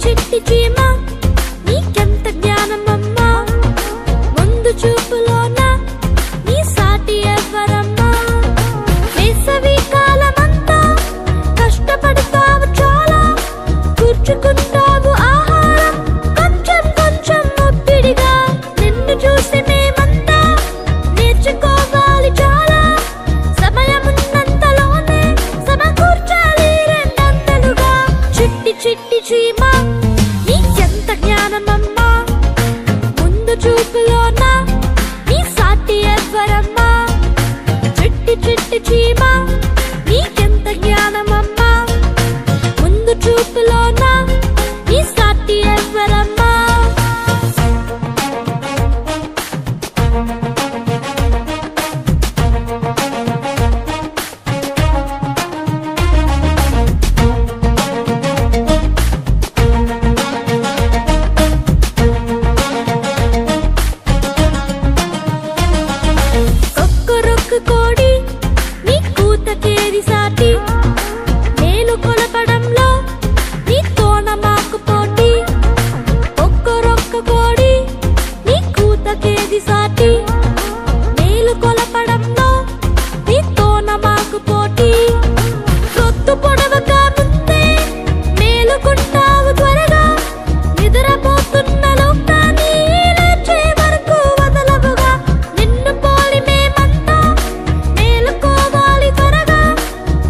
చిట్టి చీమ నీకెంత జ్ఞానమమ్మా, ముందు చూపులోన నీ సాటి ఎవ్వరమ్మా. వేసవి కాలమంతా కష్టపడతావు చాలా, కూర్చుకుంటావు ఆహారం కొంచెం కొంచెం ఒప్పిడిగా. నిన్ను చూసి మేమంతా నేర్చుకోవాలి చాలా, సమయమున్నంతలోనే సమకూర్చాలి రెండంతలుగా. చిట్టి చిట్టి చీమ నీకెంత జ్ఞానమమ్మా, ముందు చూపులోన నీ సాటి ఎవ్వరమ్మా. చిట్టి చిట్టి చీమ నీకెంత జ్ఞానమమ్మా, ముందు చూపులోన నీ సాటి ఎవ్వరమ్మా. కోడి నీ కూతకేది సాటి, మేలు కొలపడంలో నీ తోన మాకు పోటీ. ఒక్కరొక్క కోడి నీ కూతకేది సాటి, మేలు కొలపడంలో నీ తోన మాకు పోటీ. రొత్తు పొడవక ముందే మేలుకుంటావు త్వరగా, నిద్రపోతున్న లోకాన్ని లేచే వరకు వదలవుగా. నిన్ను పోలి మేమంతా మేలుకోవాలి త్వరగా,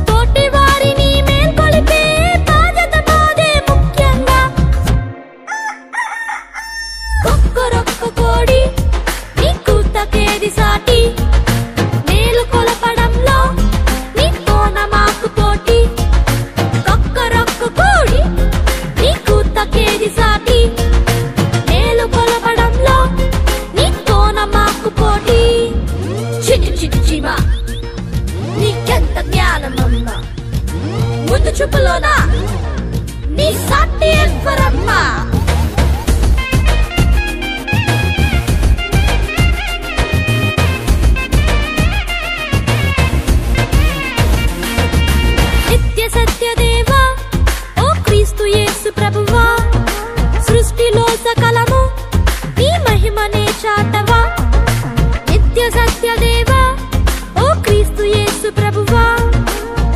తోటి వారిని మేల్కొలిపే బాధ్యత మాదే ముఖ్యంగా. ఒక్కరొక్క కోడి నీ కూతకేది సాటి, మేలు కొలపడంలో నీ తోన మాకు పోటీ. ఒక్కరొక్క కోడి నీ కూతకేది సాటి, మేలు కొలపడంలో నీ తోన మాకు పోటీ. చిట్టి చిట్టి చీమ నీకెంత జ్ఞానమమ్మా, ముందు చూపులోనా నీ సాటి ఎవ్వరమ్మా. నిత్య సత్యదేవా ఓ క్రీస్తు యేసు ప్రభువా, సృష్టిలో సకలము నీ మహిమనే చాటవా. నిత్య సత్యదేవా ఓ క్రీస్తు యేసు ప్రభువా,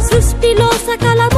సృష్టిలో సకలము